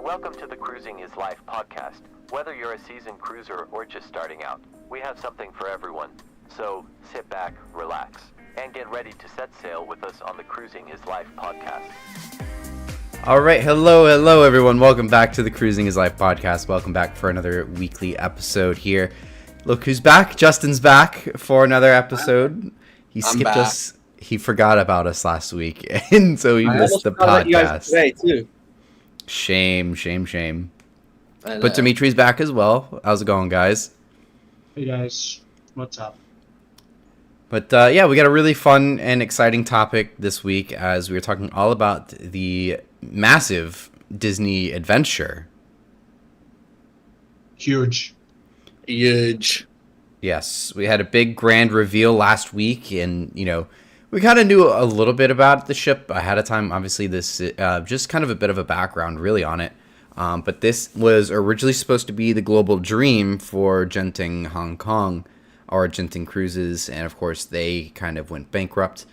Welcome to the Cruising is Life podcast. Whether you're a seasoned cruiser or just starting out, we have something for everyone. So sit back, relax, and get ready to set sail with us on the Cruising is Life podcast. All right, hello everyone. Welcome back to the Cruising is Life podcast. Welcome back for another weekly episode here. Look who's back. Justin's back for another episode. He skipped us. He forgot about us last week, and so he missed the podcast. You guys today too. Shame. But Dimitri's back as well. How's it going, guys? Hey guys, what's up? But yeah, we got a really fun and exciting topic this week as we were talking all about the massive Disney adventure. Huge. Yes, we had a big grand reveal last week, and we kind of knew a little bit about the ship ahead of time. Obviously, this just kind of a bit of a background really on it. But this was originally supposed to be the global dream for Genting Hong Kong, or Genting Cruises, and of course they kind of went bankrupt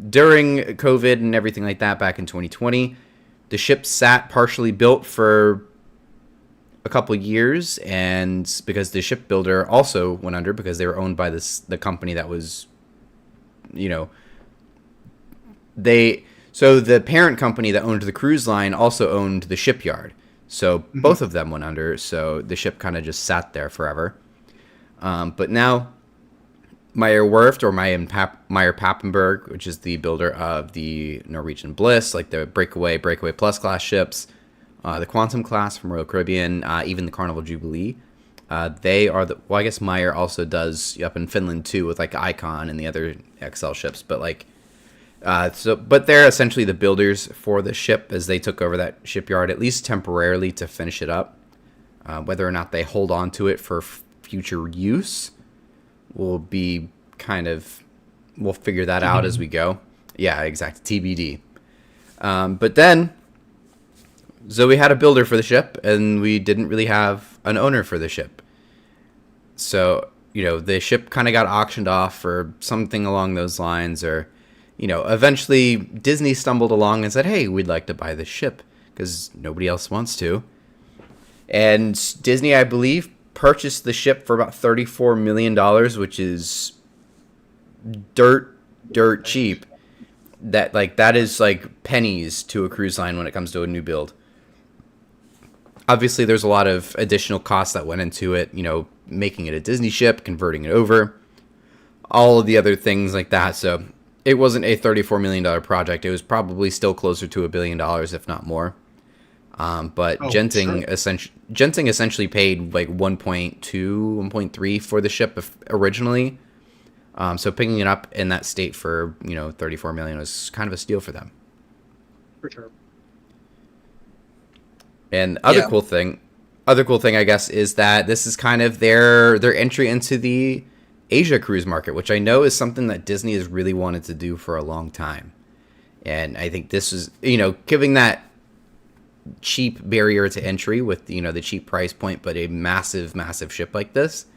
during COVID and everything like that back in 2020. The ship sat partially built for a couple years, and because the shipbuilder also went under because they were owned by the company that was, so the parent company that owned the cruise line also owned the shipyard. So both of them went under, so the ship kind of just sat there forever. But now Meyer Werft, or Meyer Papenburg, which is the builder of the Norwegian Bliss, like the Breakaway Plus class ships, the Quantum class from Royal Caribbean, even the Carnival Jubilee, they are I guess Meyer also does up in Finland too with like Icon and the other XL ships, but but they're essentially the builders for the ship as they took over that shipyard, at least temporarily, to finish it up. Whether or not they hold on to it for future use will be we'll figure that out as we go. Yeah, exactly. TBD. But then, so we had a builder for the ship, and we didn't really have an owner for the ship. So, the ship kind of got auctioned off for something along those lines, or eventually Disney stumbled along and said, hey, we'd like to buy this ship because nobody else wants to. And Disney, I believe, purchased the ship for about $34 million, which is dirt cheap. That is like pennies to a cruise line when it comes to a new build. Obviously, there's a lot of additional costs that went into it, making it a Disney ship, converting it over, all of the other things like that. So it wasn't a $34 million project. It was probably still closer to $1 billion, if not more. But Genting essentially paid like 1.2, 1.3 for the ship originally. So picking it up in that state for, $34 million was kind of a steal for them. For sure. And other cool thing, I guess, is that this is kind of their entry into the Asia cruise market, which I know is something that Disney has really wanted to do for a long time. And I think this is, giving that cheap barrier to entry with, the cheap price point, but a massive ship like this,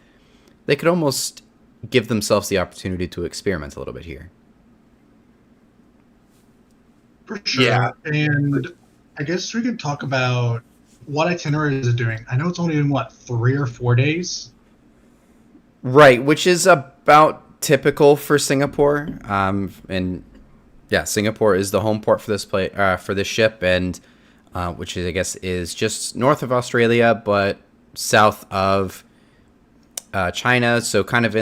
they could almost give themselves the opportunity to experiment a little bit here. For sure. Yeah. And I guess we could talk about what itinerary is it doing. I know it's only in 3 or 4 days. Right, which is about typical for Singapore. And yeah, Singapore is the home port for this ship, and which is, I guess, is just north of Australia, but south of China. So kind of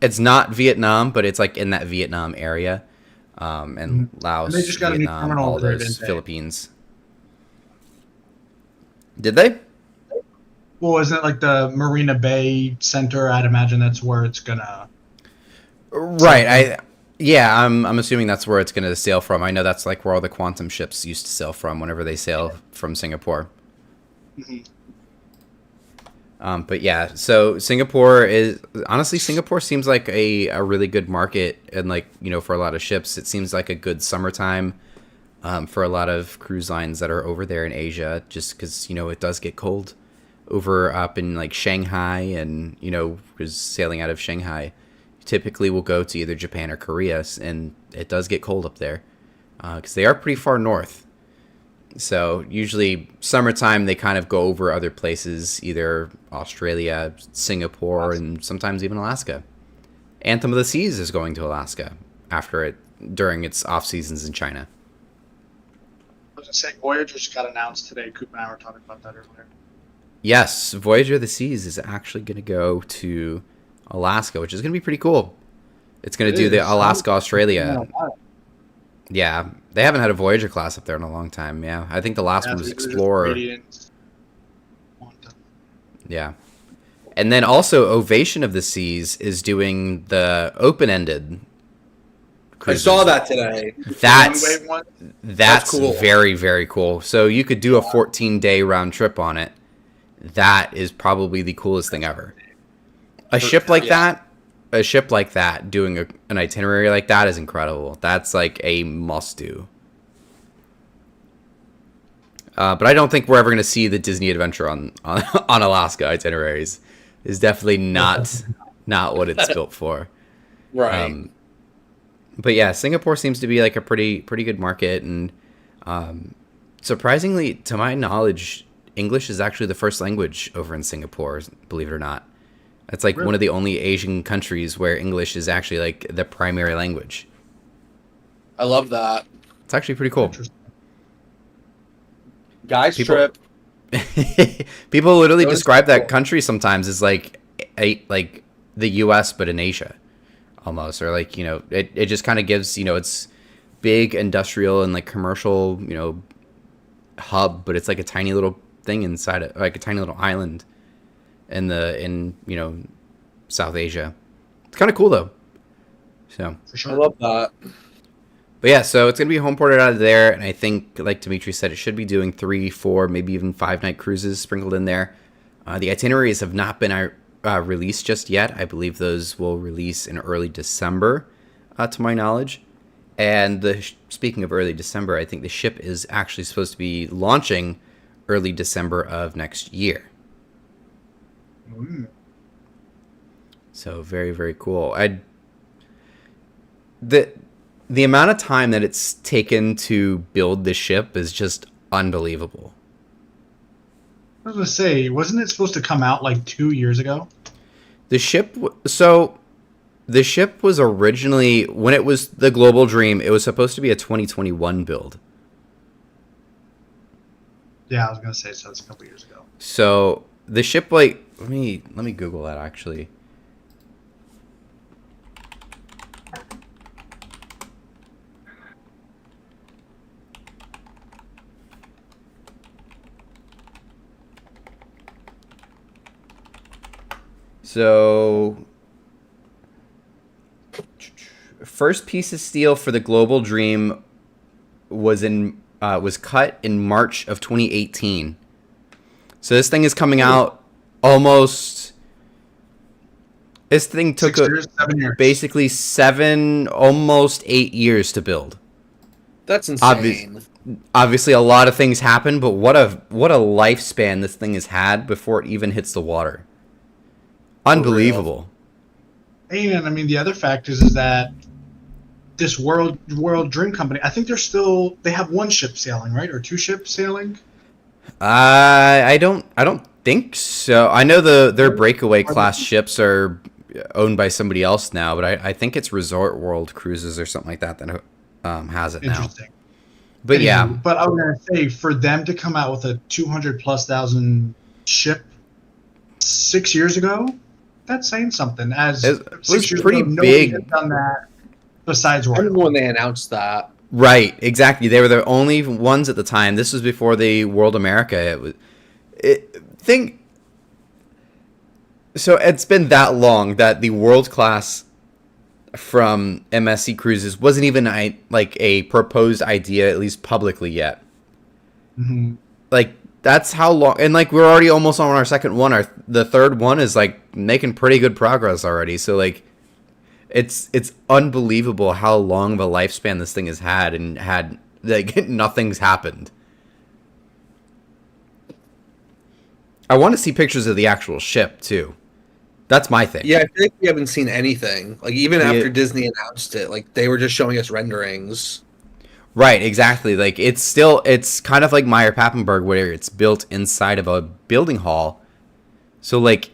it's not Vietnam, but it's like in that Vietnam area, and Laos, and they just got Vietnam, a new terminal all those, Philippines. Did they? Well, isn't it like the Marina Bay Center? I'd imagine that's where it's gonna. Right. I'm assuming that's where it's gonna sail from. I know that's like where all the Quantum ships used to sail from whenever they sail from Singapore. Mm-hmm. But yeah, so Singapore seems like a really good market, and for a lot of ships, it seems like a good summertime. For a lot of cruise lines that are over there in Asia, just because, it does get cold over up in like Shanghai, and, because sailing out of Shanghai typically will go to either Japan or Korea, and it does get cold up there because they are pretty far north. So usually summertime they kind of go over other places, either Australia, Singapore, and sometimes even Alaska. Anthem of the Seas is going to Alaska after it during its off seasons in China. I was going to say, Voyager just got announced today. Coop and I were talking about that earlier. Yes, Voyager of the Seas is actually going to go to Alaska, which is going to be pretty cool. It's going to do the Alaska-Australia. Yeah, they haven't had a Voyager class up there in a long time. Yeah, I think the last one was Explorer. Yeah. And then also Ovation of the Seas is doing the open-ended cruises. I saw that today. That's cool. Very, very cool. So you could do a 14-day round trip on it. That is probably the coolest thing ever. A ship like that doing an itinerary like that is incredible. That's like a must-do. But I don't think we're ever going to see the Disney Adventure on Alaska itineraries. Is definitely not what it's built for. Right. But yeah, Singapore seems to be like a pretty good market, and surprisingly, to my knowledge, English is actually the first language over in Singapore. Believe it or not, it's like one of the only Asian countries where English is actually like the primary language. I love that. It's actually pretty cool. Trip. People literally describe that country sometimes as like the U.S. but in Asia, almost, or like, you know, it just kind of gives, you know, it's big industrial and like commercial, you know, hub, but it's like a tiny little thing inside it, like a tiny little island in you know, South Asia. It's kind of cool though. So For sure. I love that. But yeah, so it's going to be home ported out of there, and I think, like Dimitri said, it should be doing 3, 4, maybe even 5-night cruises sprinkled in there. The itineraries have not been released just yet. I believe those will release in early December, to my knowledge. And speaking of early December, I think the ship is actually supposed to be launching early December of next year. So very, very cool. The amount of time that it's taken to build the ship is just unbelievable. I was going to say, wasn't it supposed to come out like 2 years ago? The ship was originally, when it was the Global Dream, it was supposed to be a 2021 build. Yeah, I was going to say, so it's a couple years ago. So the ship, like, let me Google that actually. So, first piece of steel for the Global Dream was cut in March of 2018. So this thing is coming out almost. This thing took 7 years. Basically 7, almost 8 years to build. That's insane. Obviously, a lot of things happen, but what a lifespan this thing has had before it even hits the water. Unbelievable. And I mean, the other factors is that this World Dream Company, I think they have one ship sailing, right? Or 2 ships sailing? I don't think so. I know their breakaway class ships are owned by somebody else now, but I think it's Resort World Cruises or something like that has it now. Interesting. But anyway, yeah. But I was going to say, for them to come out with a 200,000+ ship 6 years ago, that's saying something. As it was pretty ago, big. Had done that besides I Royal. remember when they announced that. Right, exactly. They were the only ones at the time. This was before the World America. So it's been that long that the world class from MSC Cruises wasn't even like a proposed idea, at least publicly yet. Mm-hmm. Like, that's how long, and like we're already almost on our second one. The third one is like making pretty good progress already. So like, it's unbelievable how long of a lifespan this thing has had, and had like nothing's happened. I want to see pictures of the actual ship too. That's my thing. Yeah, I feel like we haven't seen anything. Like, even after Disney announced it, like, they were just showing us renderings. Right, exactly. Like it's kind of like Meyer Papenburg where it's built inside of a building hall. So like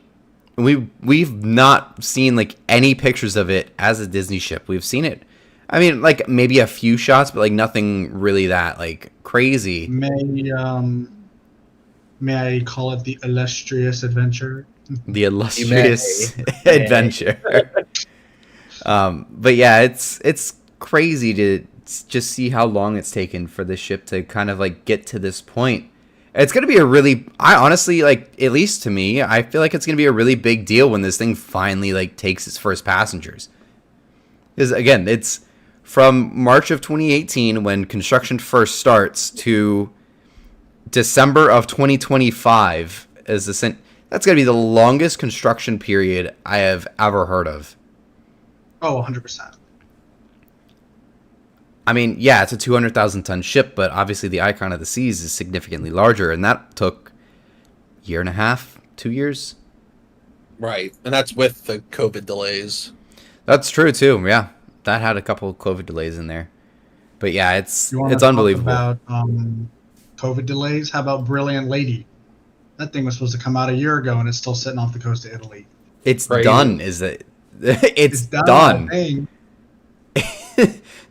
we've not seen like any pictures of it as a Disney ship. We've seen it. I mean, like maybe a few shots, but like nothing really that like crazy. May I call it the illustrious adventure? The You may. illustrious adventure. But yeah, it's crazy to just see how long it's taken for the ship to kind of like get to this point. It's gonna be a really, I honestly like, at least to me, I feel like it's gonna be a really big deal when this thing finally like takes its first passengers. Because again, it's from March of 2018 when construction first starts to December of 2025 is that's gonna be the longest construction period I have ever heard of. Oh, 100%. I mean, yeah, it's a 200,000 ton ship, but obviously the Icon of the Seas is significantly larger, and that took a year and a half, 2 years. Right, and that's with the COVID delays. That's true too. Yeah, that had a couple of COVID delays in there, but yeah, it's unbelievable. About COVID delays. How about Brilliant Lady? That thing was supposed to come out a year ago, and it's still sitting off the coast of Italy. It's Crazy. done. Is it? It's done. done.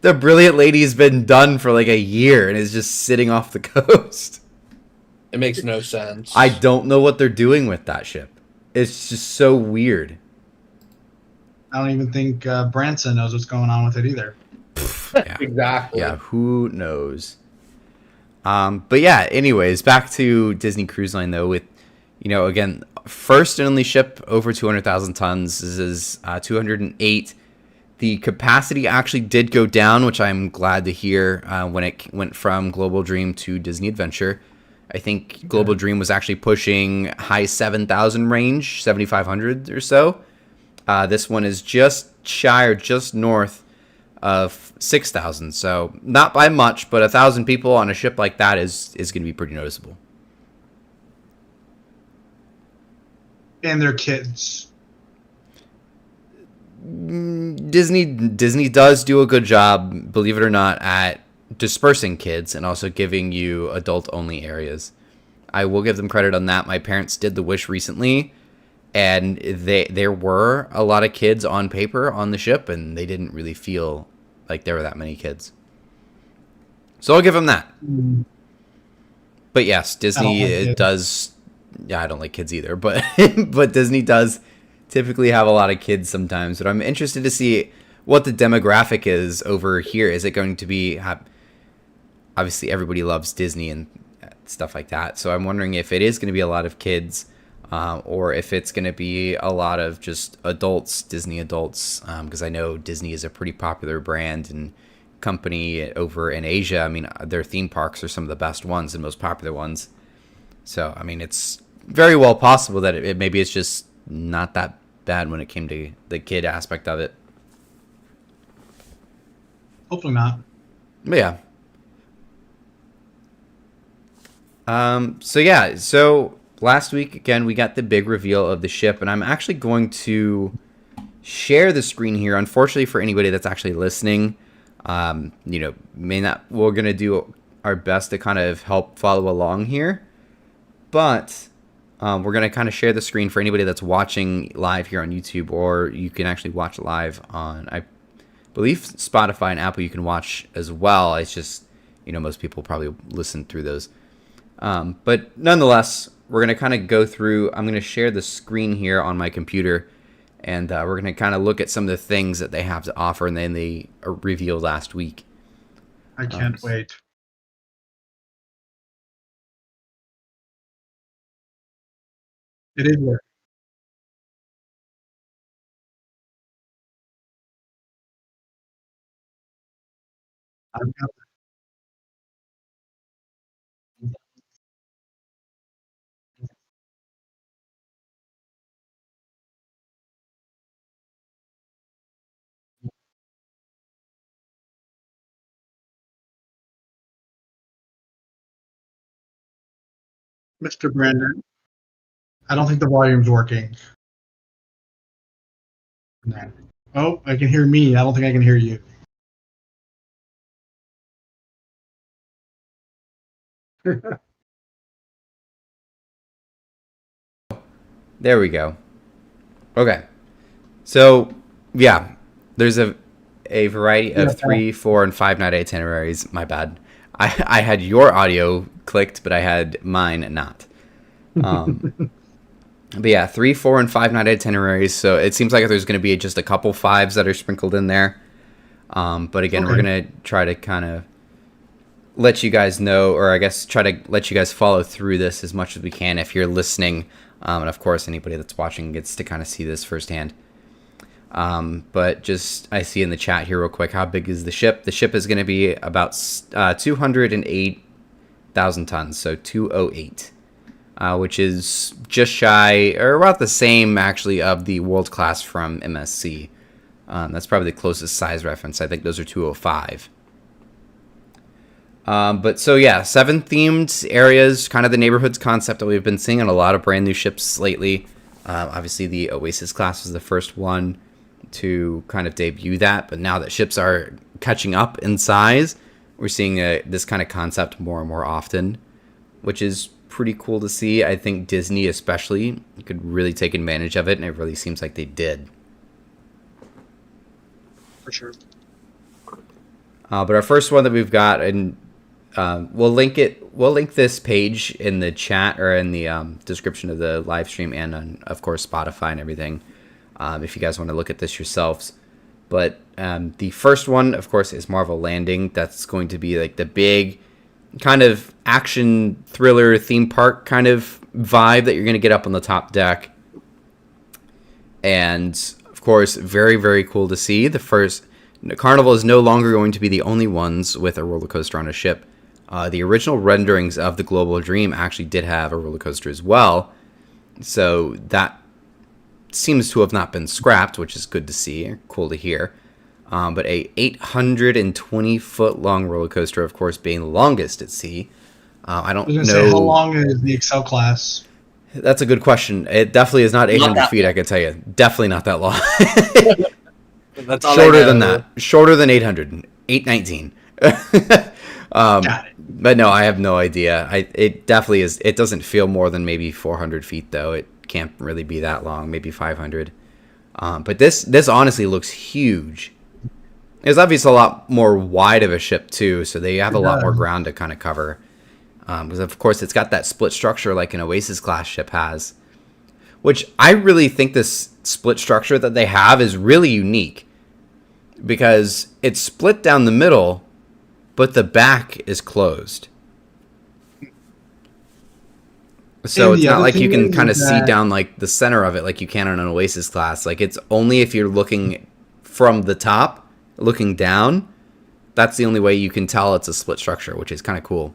The Brilliant Lady's been done for like a year and is just sitting off the coast. It makes no sense. I don't know what they're doing with that ship. It's just so weird. I don't even think Branson knows what's going on with it either. Yeah. Exactly. Yeah, who knows? But yeah, anyways, back to Disney Cruise Line though, with, again, first and only ship over 200,000 tons. This is 208. The capacity actually did go down, which I'm glad to hear, when it went from Global Dream to Disney Adventure. I think Global Dream was actually pushing high 7,000 range, 7,500 or so. This one is just shy or just north of 6,000. So not by much, but 1,000 people on a ship like that is going to be pretty noticeable. And their kids. Disney does do a good job, believe it or not, at dispersing kids and also giving you adult-only areas. I will give them credit on that. My parents did the Wish recently, and there were a lot of kids on paper on the ship, and they didn't really feel like there were that many kids. So I'll give them that. But yes, Disney does. Yeah, I don't like kids either, but but Disney does typically have a lot of kids sometimes. But I'm interested to see what the demographic is over here. Is it going to be obviously everybody loves Disney and stuff like that, so I'm wondering if it is going to be a lot of kids, or if it's going to be a lot of just adults, Disney adults, because I know Disney is a pretty popular brand and company over in Asia. I mean, their theme parks are some of the best ones and most popular ones. So I mean, it's very well possible that maybe it's just not that bad when it came to the kid aspect of it. Hopefully not. But yeah. So last week again we got the big reveal of the ship, and I'm actually going to share the screen here. Unfortunately for anybody that's actually listening, may not. We're gonna do our best to kind of help follow along here, but we're going to kind of share the screen for anybody that's watching live here on YouTube, or you can actually watch live on, I believe, Spotify and Apple. You can watch as well. It's just, most people probably listen through those. But nonetheless, we're going to kind of go through. I'm going to share the screen here on my computer, and we're going to kind of look at some of the things that they have to offer, and then they revealed last week. I can't wait. It is work. I've got Mr. Brandon. I don't think the volume's working. No. Oh, I can hear me. I don't think I can hear you. There we go. Okay. So, yeah, there's a variety of 3, 4, and 5 night itineraries. My bad. I had your audio clicked, but I had mine not. But yeah, 3, 4, and 5 night itineraries. So it seems like there's going to be just a couple 5s that are sprinkled in there. But again, we're going to try to kind of let you guys know, or I guess try to let you guys follow through this as much as we can if you're listening. And of course, anybody that's watching gets to kind of see this firsthand. But just, I see in the chat here real quick, how big is the ship? The ship is going to be about 208,000 tons, so 208, which is just shy, or about the same, actually, of the World Class from MSC. That's probably the closest size reference. I think those are 205. But so yeah, 7 themed areas, kind of the neighborhoods concept that we've been seeing on a lot of brand new ships lately. Obviously the Oasis class was the first one to kind of debut that, but now that ships are catching up in size, we're seeing this kind of concept more and more often, which is pretty cool to see. I think Disney especially could really take advantage of it, and it really seems like they did. For sure. But our first one that we've got, and we'll link this page in the chat or in the description of the live stream, and on, of course, Spotify and everything, if you guys want to look at this yourselves. But the first one, of course, is Marvel Landing. That's going to be like the big kind of action thriller theme park kind of vibe that you're going to get up on the top deck. And of course, very, very cool to see. Carnival is no longer going to be the only ones with a roller coaster on a ship. The original renderings of the Global Dream actually did have a roller coaster as well. So that seems to have not been scrapped, which is good to see, cool to hear. But a 820-foot long roller coaster, of course, being the longest at sea. I don't know. Say, how long is the Excel class? That's a good question. It definitely is not 800 feet, I can tell you. Definitely not that long. That's all shorter than that. Shorter than 800. 819. Got it. But no, I have no idea. It definitely is. It doesn't feel more than maybe 400 feet, though. It can't really be that long. Maybe 500. But this honestly looks huge. It's obviously a lot more wide of a ship, too, so they have a lot more ground to kind of cover. Because, of course, it's got that split structure like an Oasis-class ship has. Which I really think this split structure that they have is really unique. Because it's split down the middle, but the back is closed. So it's not like you can kind of see down like the center of it like you can on an Oasis class. Like it's only if you're looking from the top, looking down, that's the only way you can tell it's a split structure, which is kind of cool.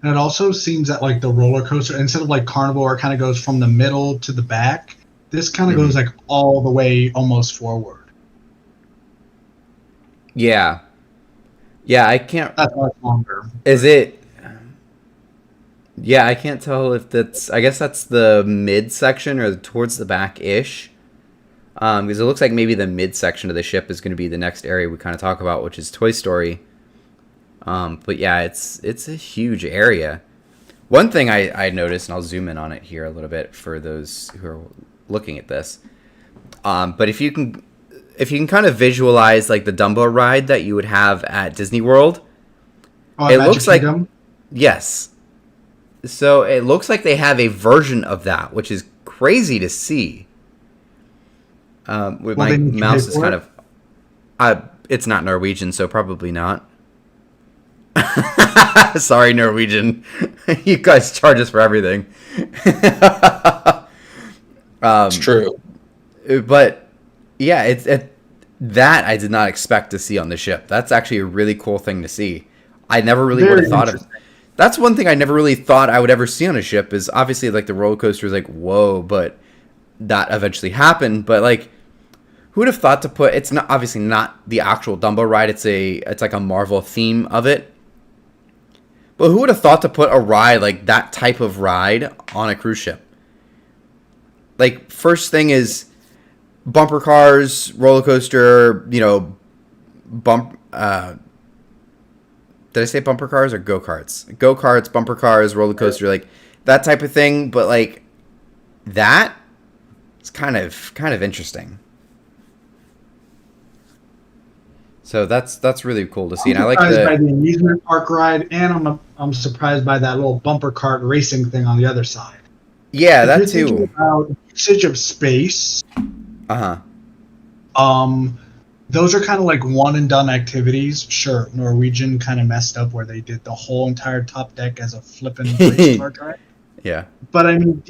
And it also seems that like the roller coaster, instead of like Carnival where it kind of goes from the middle to the back, this kind of goes like all the way almost forward. Yeah. Yeah, I can't... That's much longer. Is it... Yeah, I can't tell if that's... I guess that's the mid-section or towards the back-ish. Because it looks like maybe the mid-section of the ship is going to be the next area we kind of talk about, which is Toy Story. But yeah, it's a huge area. One thing I noticed, and I'll zoom in on it here a little bit for those who are looking at this. But if you can kind of visualize like the Dumbo ride that you would have at Disney World, it looks like yes. So it looks like they have a version of that, which is crazy to see. With my mouse is kind of, it's not Norwegian, so probably not. Sorry, Norwegian. You guys charge us for everything. It's true. But yeah, that I did not expect to see on the ship. That's actually a really cool thing to see. I never really would have thought of. That's one thing I never really thought I would ever see on a ship. Is obviously like the roller coaster is like whoa, but that eventually happened. But like, who would have thought to put? It's not obviously not the actual Dumbo ride. It's like a Marvel theme of it. But who would have thought to put a ride like that type of ride on a cruise ship? Like, first thing is bumper cars, roller coaster, Did I say bumper cars or go-karts? Go-karts, bumper cars, roller coaster, like that type of thing. But like that, it's kind of interesting. So that's really cool to see. And I like by the amusement park ride, and I'm surprised by that little bumper cart racing thing on the other side. Yeah, if that you're too. Thinking about usage of space. Those are kind of like one and done activities. Sure, Norwegian kind of messed up where they did the whole entire top deck as a flippin' race car drive. Yeah. But I mean,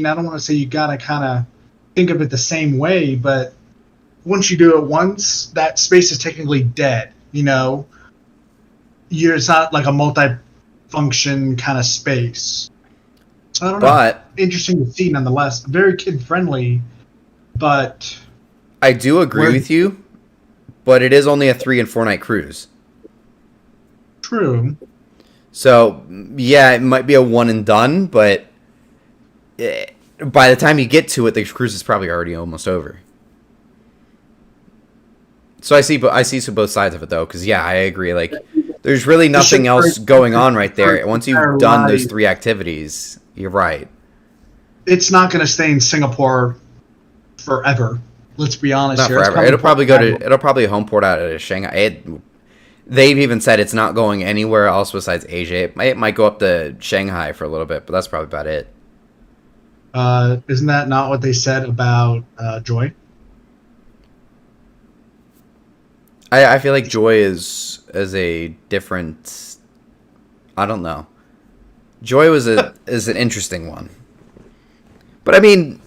I don't want to say you gotta kind of think of it the same way, but once you do it once, that space is technically dead. You know, it's not like a multi-function kind of space. So I don't know. Interesting to see nonetheless. Very kid-friendly, but I do agree with you. But it is only a 3 and 4 night cruise. True. So, yeah, it might be a one and done, but by the time you get to it, the cruise is probably already almost over. So I see both sides of it, though, because, yeah, I agree. Like, there's really nothing else going on right there. Once you've done those 3 activities, you're right. It's not going to stay in Singapore forever. Let's be honest. Not forever. It'll probably home port out of Shanghai. They've even said it's not going anywhere else besides Asia. It might go up to Shanghai for a little bit, but that's probably about it. Isn't that not what they said about Joy? I feel like Joy is a different. I don't know. Joy is an interesting one, but I mean.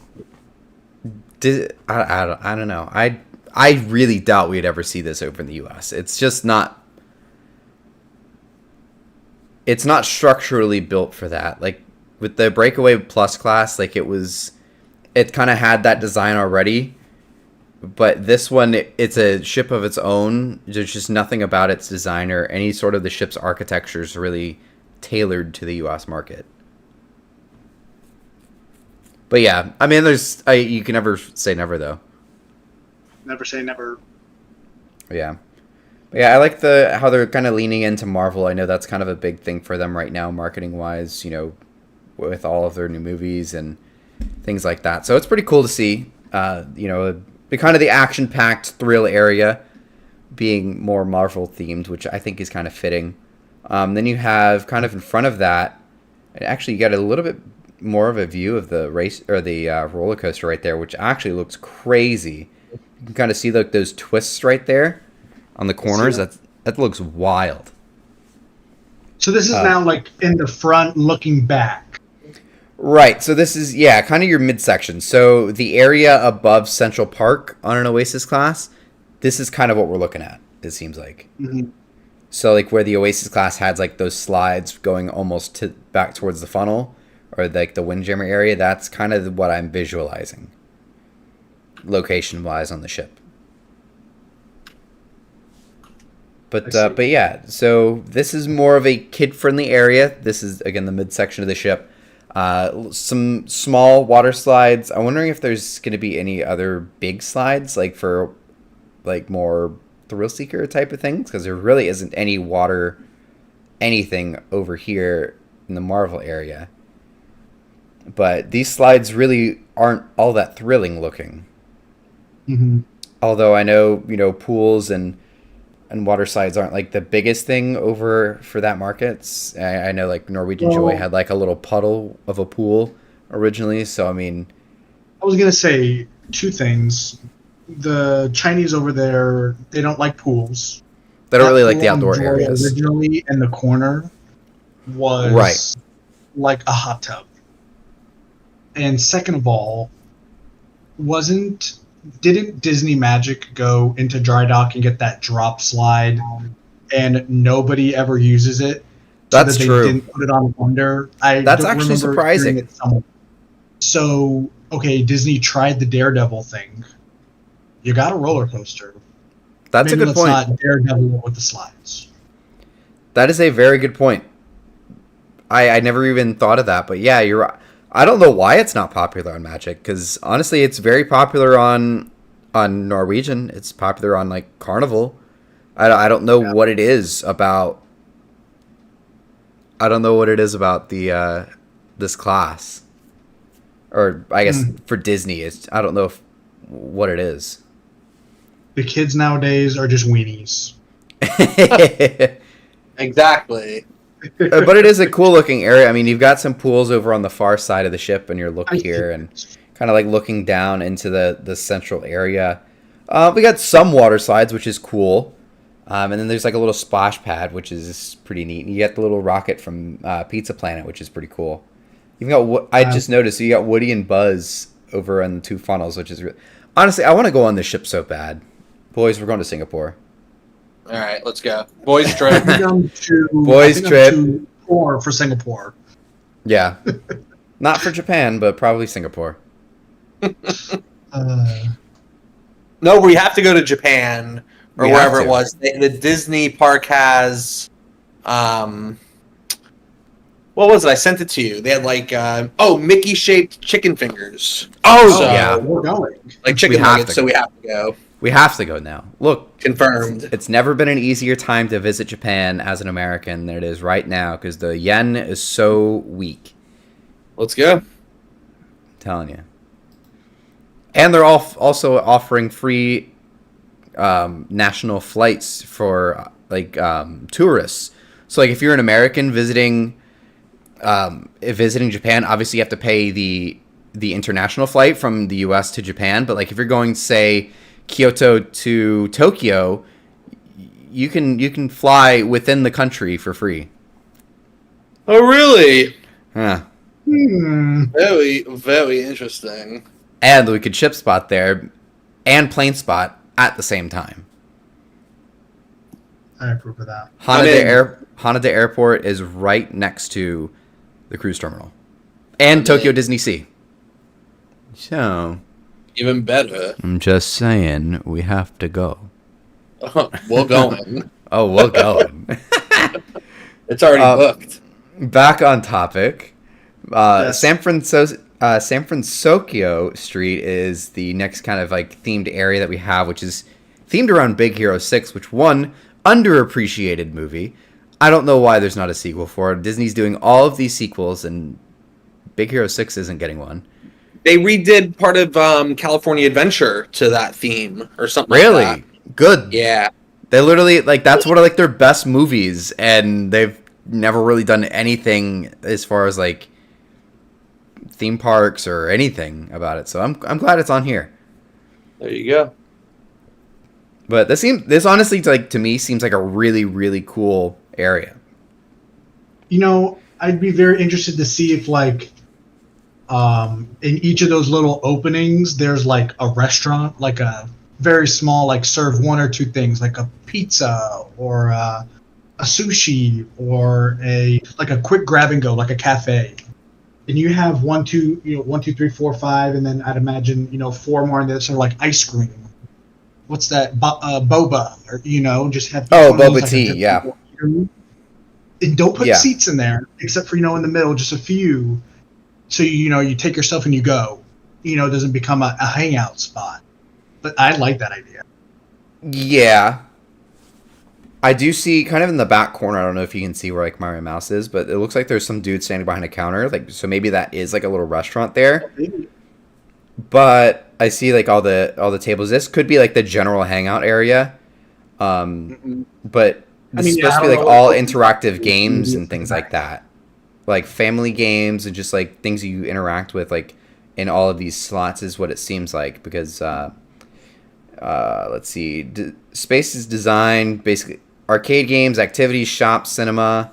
I don't know. I really doubt we'd ever see this over in the U.S. It's just not. It's not structurally built for that. Like with the Breakaway Plus class, like it kind of had that design already. But this one, it's a ship of its own. There's just nothing about its design or any sort of the ship's architecture is really tailored to the U.S. market. But yeah, I mean, you can never say never, though. Never say never. Yeah. But yeah, I like how they're kind of leaning into Marvel. I know that's kind of a big thing for them right now, marketing-wise, you know, with all of their new movies and things like that. So it's pretty cool to see, you know, the action-packed thrill area being more Marvel-themed, which I think is kind of fitting. Then you have kind of in front of that, and actually you got a little bit more of a view of the race or the roller coaster right there, which actually looks crazy. You can kind of see like those twists right there on the corners. That looks wild. So this is now like in the front looking back. Right. So this is kind of your midsection. So the area above Central Park on an Oasis class, this is kind of what we're looking at. It seems like. Mm-hmm. So like where the Oasis class had like those slides going almost back towards the funnel. Or like the Windjammer area, that's kind of what I'm visualizing, location-wise on the ship. But yeah, so this is more of a kid-friendly area. This is again the midsection of the ship. Some small water slides. I'm wondering if there's going to be any other big slides, like for like more thrill seeker type of things, because there really isn't any water, anything over here in the Marvel area. But these slides really aren't all that thrilling looking. Mm-hmm. Although I know, you know, pools and water slides aren't like the biggest thing over for that market. I know like Norwegian Joy had like a little puddle of a pool originally. So, I mean. I was going to say 2 things. The Chinese over there, they don't like pools. They don't really like the outdoor areas. Originally in the corner was like a hot tub. And second of all, didn't Disney Magic go into dry dock and get that drop slide, and nobody ever uses it? That's true. They didn't put it on Wonder. That's actually surprising. So, okay, Disney tried the Daredevil thing. You got a roller coaster. That's Maybe a good point. Let's not Daredevil with the slides. That is a very good point. I never even thought of that, but yeah, you're right. I don't know why it's not popular on Magic, because honestly, it's very popular on Norwegian. It's popular on like Carnival. I don't know what it is about I don't know what it is about the this class, or I guess for Disney, I don't know what it is. The kids nowadays are just weenies. Exactly. But it is a cool looking area. I mean, you've got some pools over on the far side of the ship, and you're looking here and kind of like looking down into the central area. We got some water slides, which is cool. And then there's like a little splash pad, which is pretty neat. And you got the little rocket from Pizza Planet, which is pretty cool. You've got I just noticed you got Woody and Buzz over on the two funnels, which is honestly, I want to go on this ship so bad. Boys, we're going to Singapore. All right, let's go. Boys trip. Boys trip. Or for Singapore. Yeah. Not for Japan, but probably Singapore. No, we have to go to Japan or We wherever have it to. was. The Disney park has, what was it? I sent it to you. They had like, Mickey-shaped chicken fingers. Oh, So- yeah. We're going. Like chicken We have nuggets, to so we have to go. We have to go now. Look, Confirmed. it's never been an easier time to visit Japan as an American than it is right now because the yen is so weak. Let's go. I'm telling you. And they're also offering free national flights for tourists. So like if you're an American visiting Japan, obviously you have to pay the international flight from the US to Japan, but like if you're going say Kyoto to Tokyo, you can fly within the country for free. Oh, really? Yeah. Very, very interesting. And we could ship spot there and plane spot at the same time. I approve of that. Haneda Airport is right next to the cruise terminal. And Tokyo Disney Sea. So, Even better. I'm just saying, we have to go. We're going. Oh, we're going. It's already booked. Back on topic. Yes. San Fransokyo Street is the next kind of like themed area that we have, which is themed around Big Hero 6, which one underappreciated movie. I don't know why there's not a sequel for it. Disney's doing all of these sequels, and Big Hero 6 isn't getting one. They redid part of California Adventure to that theme or something Really? like that. Good. Yeah. They literally, like, that's one of, like, their best movies, and they've never really done anything as far as, like, theme parks or anything about it. So I'm glad it's on here. There you go. But this honestly, like, to me, seems like a really, really cool area. You know, I'd be very interested to see if, like, in each of those little openings, there's, like, a restaurant, like a very small, like, serve one or two things, like a pizza or a sushi or a quick grab and go, like a cafe. And you have 1, 2, 3, 4, 5, and then I'd imagine, 4 more in there, sort of like ice cream. What's that? Boba, or just have. Oh, one of those, boba tea, yeah. And don't put Yeah. seats in there, except for in the middle, just a few. So you take yourself and you go. It doesn't become a hangout spot. But I like that idea. Yeah. I do see kind of in the back corner, I don't know if you can see where like Mario Mouse is, but it looks like there's some dude standing behind a counter. Like, so maybe that is like a little restaurant there. But I see like all the tables. This could be like the general hangout area. But this is supposed to be like all interactive games and things like that. Like family games and just like things you interact with like in all of these slots is what it seems like, because let's see, space is designed basically arcade games, activities, shops, cinema.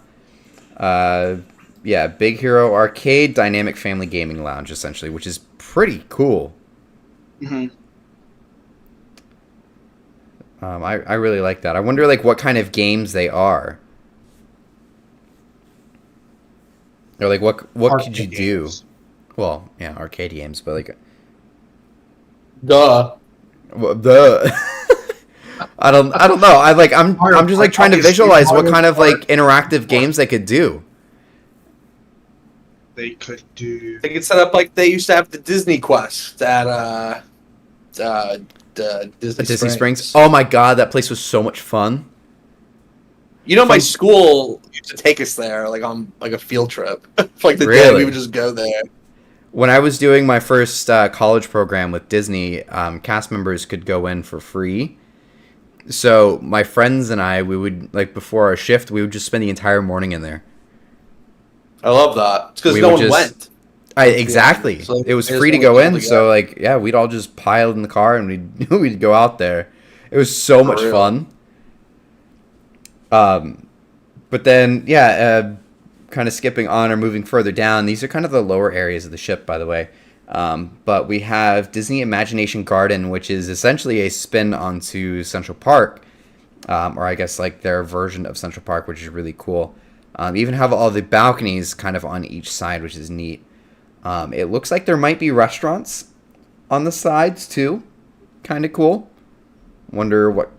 Big Hero Arcade Dynamic Family Gaming Lounge, essentially, which is pretty cool. Mm-hmm. I really like that. I wonder like what kind of games they are. Or like what could you do? Well, yeah, arcade games, but like Duh. I don't know. I'm just like trying to visualize what kind of like interactive games they could do. They could do. They could set up like they used to have the Disney Quest at Disney Disney Springs. Springs. Oh my god, that place was so much fun. You know, my school used to take us there, like on like a field trip. Like the day Really? we would just go there. When I was doing my first college program with Disney, cast members could go in for free. So my friends and I, we would, like, before our shift, we would just spend the entire morning in there. I love that. It's because We no would one just- went. Exactly. So It was they just free to only go came in, together. so, like, yeah, we'd all just pile in the car and we'd go out there. It was so much real. fun. But then, kind of skipping on or moving further down, these are kind of the lower areas of the ship, by the way. But we have Disney Imagination Garden, which is essentially a spin onto Central Park, or I guess like their version of Central Park, which is really cool. Even have all the balconies kind of on each side, which is neat. It looks like there might be restaurants on the sides too. Kind of cool. Wonder what,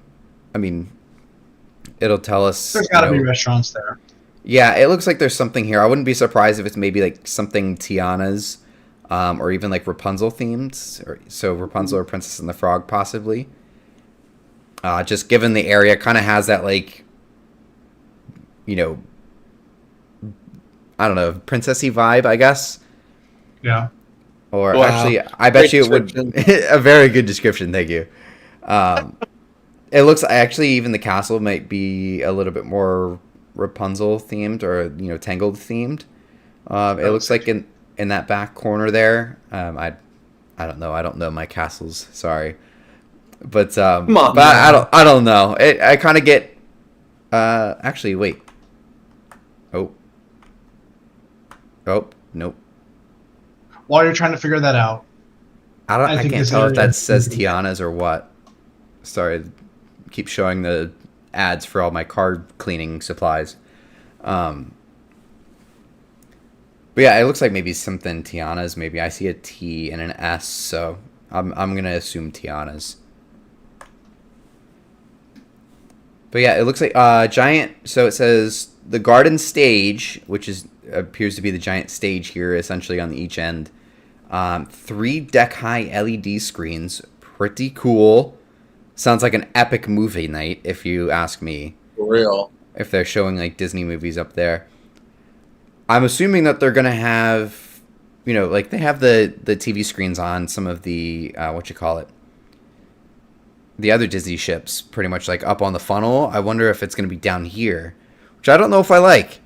I mean, it'll tell us. There's got to be restaurants there. Yeah, it looks like there's something here. I wouldn't be surprised if it's maybe like something Tiana's, or even like Rapunzel themed. So Rapunzel or Princess and the Frog possibly. Just given the area kind of has that, like, you know, I don't know, princessy vibe, I guess. Yeah. Or Wow. actually, I bet Great you it would. description. A very good description, thank you. It looks actually even the castle might be a little bit more Rapunzel themed, or, you know, Tangled themed. It looks like in that back corner there. I don't know. I don't know my castles. Sorry, but Come on, but man. I don't know. I kind of get. Actually, wait. Oh, nope. While you're trying to figure that out, I think can't this tell if area- that says Tiana's or what. Sorry, keep showing the ads for all my car cleaning supplies. But yeah, it looks like maybe something Tiana's. Maybe I see a T and an S, so I'm gonna assume Tiana's. But yeah, it looks like giant. So it says the garden stage, which appears to be the giant stage here, essentially on each end. 3 deck high LED screens, pretty cool. Sounds like an epic movie night, if you ask me. For real. If they're showing like Disney movies up there, I'm assuming that they're gonna have, you know, like they have the TV screens on some of the the other Disney ships, pretty much like up on the funnel. I wonder if it's gonna be down here, which I don't know if I like,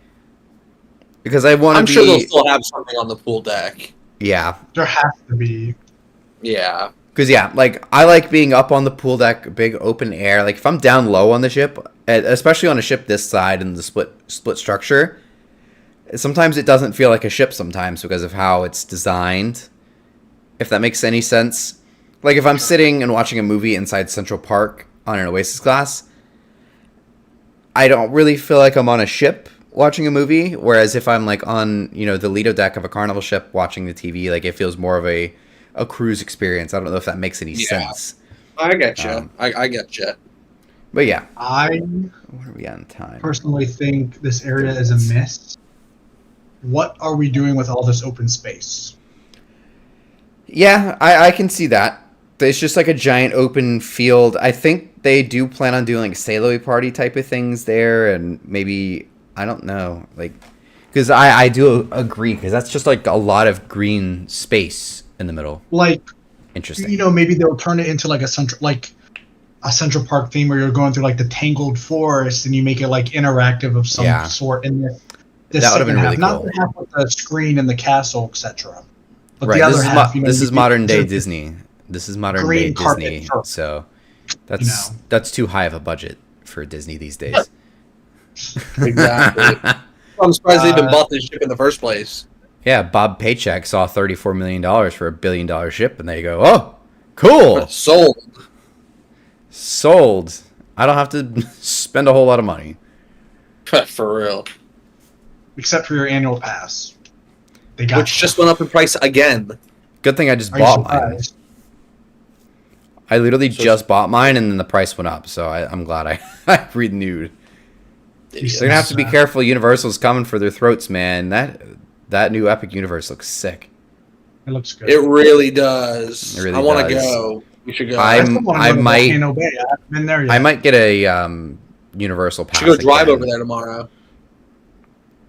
because I want to I'm be. sure they'll still have something on the pool deck. Yeah, there has to be. Yeah. because like I like being up on the pool deck, big open air. Like if I'm down low on the ship, especially on a ship this side and the split structure, sometimes it doesn't feel like a ship sometimes because of how it's designed. If that makes any sense. Like if I'm sitting and watching a movie inside Central Park on an Oasis class, I don't really feel like I'm on a ship watching a movie. Whereas if I'm like on, you know, the Lido deck of a Carnival ship watching the TV, like it feels more of a cruise experience. I don't know if that makes any sense. I get you. Um, I get you. But yeah, I what are we on time? personally think this area is a miss. What are we doing with all this open space? Yeah, I can see that. It's just like a giant open field. I think they do plan on doing like sail-away party type of things there, and maybe, I don't know, like, because I do agree, because that's just like a lot of green space in the middle. Like, Interesting. you know, maybe they'll turn it into like a Central Park theme where you're going through like the tangled forest and you make it like interactive of some Yeah. sort in this That would've been second half. really Not cool. the half with the screen and the castle, etc. But Right. the other This is half, you know, this you is get modern day to- Disney. This is modern Green day carpet Disney. for- So know. that's too high of a budget for Disney these days. Exactly. I'm surprised they even Uh, bought this ship in the first place. Yeah, Bob Paycheck saw $34 million for $1 billion ship, and they go, "Oh, cool, Sold. sold. I don't have to spend a whole lot of money." For real. except for your annual pass. They got Which just went up in price again. Good thing I just Are you bought mine. surprised? I literally So- just bought mine, and then the price went up. So I'm glad I renewed. They're gonna have to be careful. Universal's coming for their throats, man. That new Epic Universe looks sick. It looks good. It really does. It really I want to does. go. We should go. I still wanna I go to might- Volcano Bay. I haven't been there yet. I might get a Universal Pass. Should go drive again. over there tomorrow.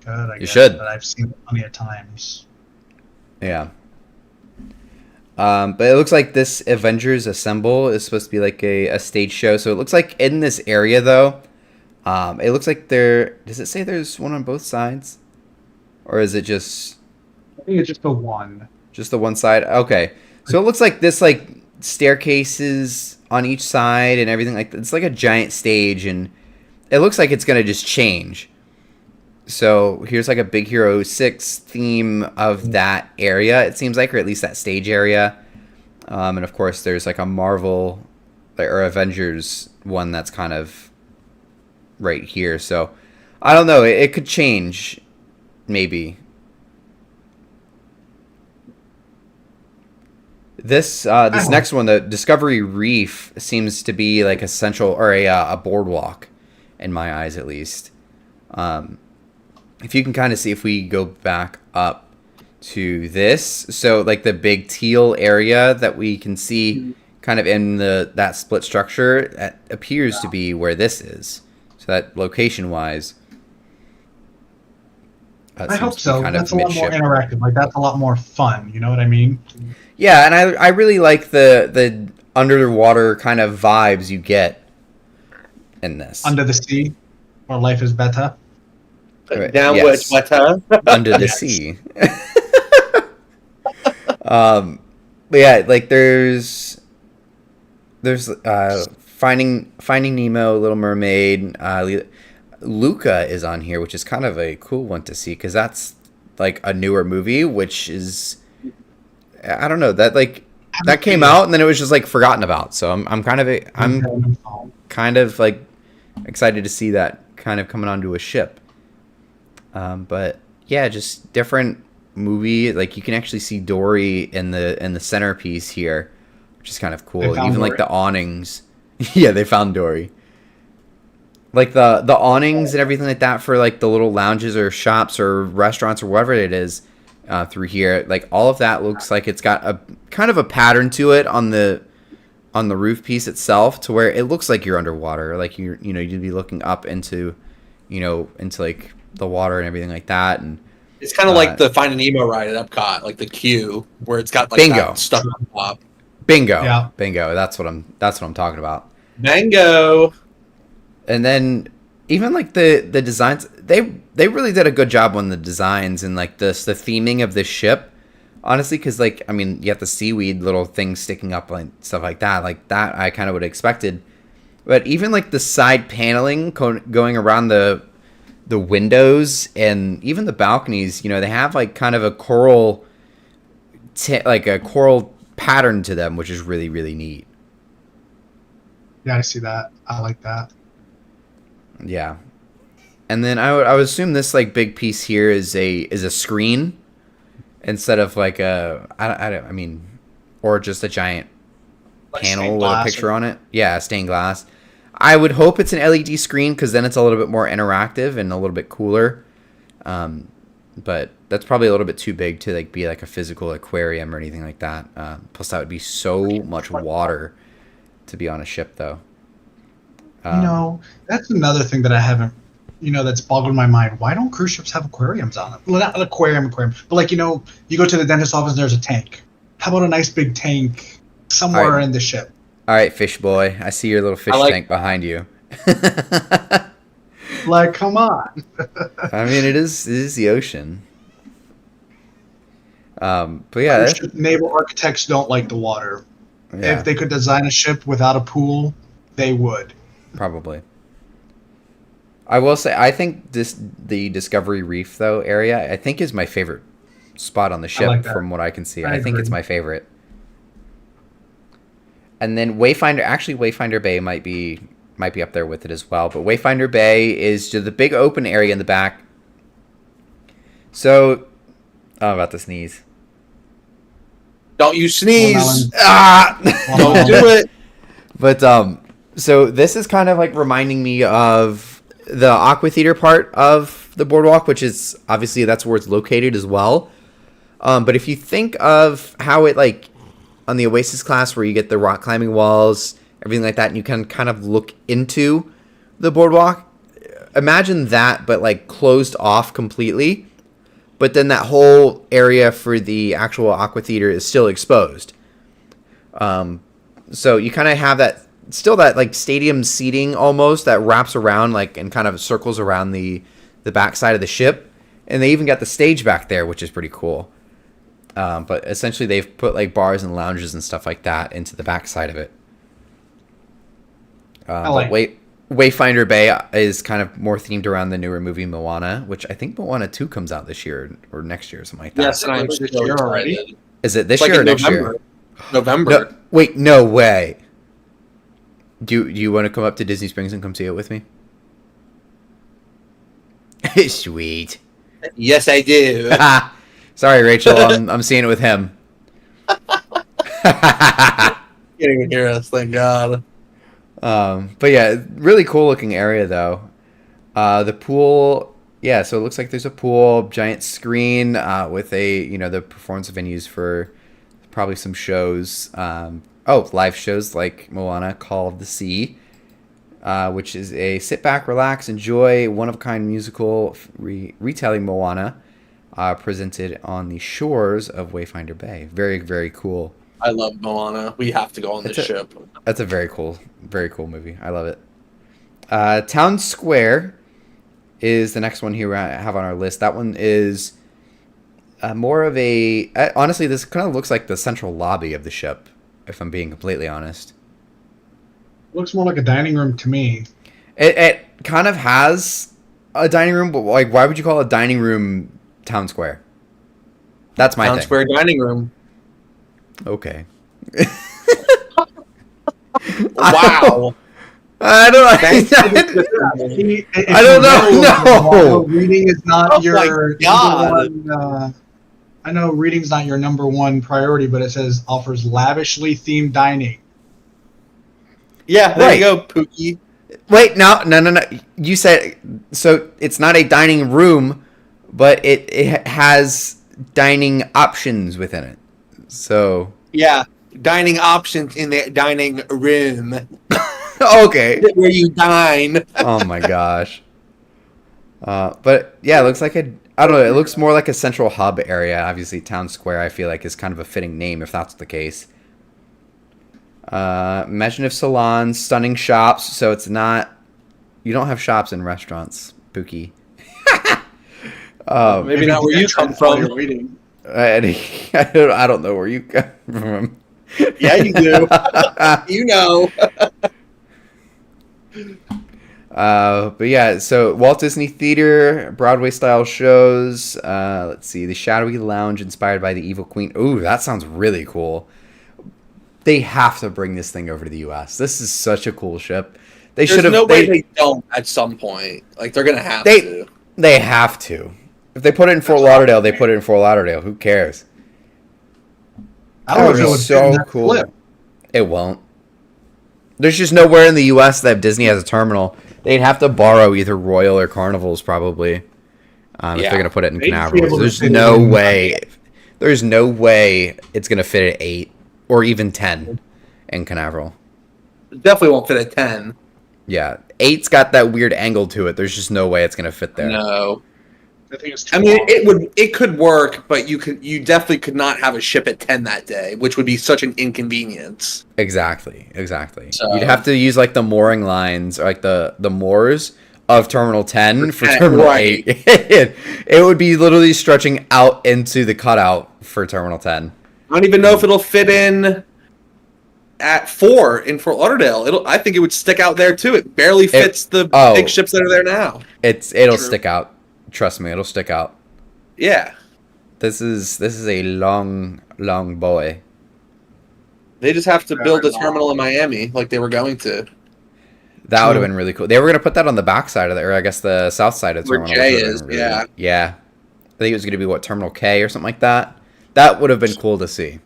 Good, I guess, should. but I've seen it plenty of times. Yeah. But it looks like this Avengers Assemble is supposed to be like a stage show. So it looks like in this area, though, it looks like there... Does it say there's one on both sides? Or is it just... I think it's just the one. Just the one side? Okay. So it looks like this, like, staircases on each side and everything like that. It's like a giant stage, and it looks like it's going to just change. So here's like a Big Hero 6 theme of that area, it seems like, or at least that stage area. And of course, there's like a Marvel or Avengers one that's kind of right here. So I don't know. It could change, maybe. This next one, the Discovery Reef, seems to be like a central or a boardwalk, in my eyes at least. If you can kind of see, if we go back up to this, so like the big teal area that we can see kind of in that split structure, that appears to be where this is. So that location-wise, I hope so. That's a lot more interactive. Like, that's a lot more fun. You know what I mean? Yeah, and I really like the underwater kind of vibes you get in this. Under the sea, where life is better. Downwards, yes. Under the sea. But yeah, like there's Finding Nemo, Little Mermaid. Luca is on here, which is kind of a cool one to see because that's like a newer movie, which is, I don't know, that like that came out and then it was just like forgotten about. So I'm kind of like excited to see that kind of coming onto a ship. But yeah, just different movie. Like you can actually see Dory in the centerpiece here, which is kind of cool. Even Dory. Like the awnings. Yeah, they found Dory. Like the awnings and everything like that for like the little lounges or shops or restaurants or whatever it is through here. Like all of that looks like it's got a kind of a pattern to it on the roof piece itself, to where it looks like you're underwater. Like you'd be looking up into like the water and everything like that. And it's kind of like the Finding Nemo ride at Epcot, like the queue where it's got like bingo that stuff on top. Bingo, yeah. Bingo. That's what I'm talking about. Mango. And then even like the designs, they really did a good job on the designs and like the theming of the ship. Honestly, because like I mean, you have the seaweed little things sticking up and stuff like that. Like that, I kind of would have expected. But even like the side paneling going around the windows and even the balconies, they have like kind of a coral pattern to them, which is really, really neat. Yeah, I see that. I like that. Yeah. And then I would assume this like big piece here is a screen instead of like or just a giant like panel with a picture on it. Yeah, stained glass. I would hope it's an LED screen because then it's a little bit more interactive and a little bit cooler. But that's probably a little bit too big to like be like a physical aquarium or anything like that. Plus, that would be so much water to be on a ship, though. That's another thing that I haven't, that's boggled my mind. Why don't cruise ships have aquariums on them? Well, not an aquarium, but like, you go to the dentist's office and there's a tank. How about a nice big tank somewhere in the ship? All right, fish boy. I see your little fish tank behind you. Like, come on. I mean, it is the ocean. But yeah, naval architects don't like the water. Yeah. If they could design a ship without a pool, they would. Probably. I will say, I think the Discovery Reef though area, I think is my favorite spot on the ship from what I can see. I think it's my favorite. And then Wayfinder Bay might be up there with it as well. But Wayfinder Bay is just the big open area in the back. So, I'm about to sneeze. Don't you sneeze! Don't do it. But so this is kind of like reminding me of the Aqua Theater part of the boardwalk, which is obviously that's where it's located as well. But if you think of how it like on the Oasis class where you get the rock climbing walls, everything like that, and you can kind of look into the boardwalk. Imagine that, but like closed off completely. But then that whole area for the actual aqua theater is still exposed. So you kind of have that like stadium seating almost that wraps around like and kind of circles around the back side of the ship. And they even got the stage back there, which is pretty cool. But essentially they've put like bars and lounges and stuff like that into the back side of it. Wayfinder Bay is kind of more themed around the newer movie Moana, which I think Moana 2 comes out this year or next year or something like that. Yes, I'm this sure year already. Is it this year or next year? November. No, wait, no way. Do you want to come up to Disney Springs and come see it with me? Sweet. Yes, I do. Sorry, Rachel. I'm seeing it with him. Can't even hear us, thank God. But yeah, really cool looking area though. The pool, yeah. So it looks like there's a pool, giant screen with the performance venues for probably some shows. Live shows like Moana, Call of the Sea, which is a sit back, relax, enjoy one-of-a-kind musical retelling Moana, presented on the shores of Wayfinder Bay. Very, very cool. I love Moana. We have to go on this ship. That's a very cool movie. I love it. Town Square is the next one here I have on our list. That one is more of a... honestly, this kind of looks like the central lobby of the ship, if I'm being completely honest. Looks more like a dining room to me. It kind of has a dining room, but like, why would you call a dining room Town Square? That's my thing. Town Square dining room. Okay. Wow. I don't know. No. Reading is not your God. number one. I know reading's not your number one priority, but it says offers lavishly themed dining. Yeah, there you go, Pookie. Wait, no. You said so. It's not a dining room, but it has dining options within it. So yeah, dining options in the dining room. Okay, where you dine. Oh my gosh. But yeah, it looks like I don't know. It looks more like a central hub area. Obviously, Town Square, I feel like, is kind of a fitting name if that's the case. Imaginative salons, stunning shops. So it's not. You don't have shops in restaurants, Pookie. Maybe not where you come from. You're reading. I don't know where you come from. Yeah, you do. You know. But yeah, so Walt Disney Theater, Broadway style shows. Let's see, the Shadowy Lounge inspired by the Evil Queen. Ooh, that sounds really cool. They have to bring this thing over to the U.S. This is such a cool ship. There's no way they don't at some point. Like, they're gonna have to. They have to. If they put it in Fort Lauderdale, they put it in Fort Lauderdale. Who cares? I don't know if it would would be so cool. Flip. It won't. There's just nowhere in the U.S. that Disney has a terminal. They'd have to borrow either Royal or Carnival's probably if they're going to put it in Canaveral. There's no way. There's no way it's going to fit at 8 or even 10 in Canaveral. It definitely won't fit at 10. Yeah. 8's got that weird angle to it. There's just no way it's going to fit there. No. I think it's too I mean, long. it could work, but you definitely could not have a ship at 10 that day, which would be such an inconvenience. Exactly. So, You'd have to use like the mooring lines, or like the moors of Terminal 10 for Terminal 8. It would be literally stretching out into the cutout for Terminal 10. I don't even know if it'll fit in at 4 in Fort Lauderdale. I think it would stick out there too. It barely fits the big ships that are there now. It'll stick out. Trust me, it'll stick out. Yeah. This is a long boy. They just have to build a terminal in Miami like they were going to. That would have been really cool. They were going to put that on the back side of it, or I guess the south side of the terminal. Where J is, yeah. Yeah. I think it was going to be, Terminal K or something like that? That would have been cool to see.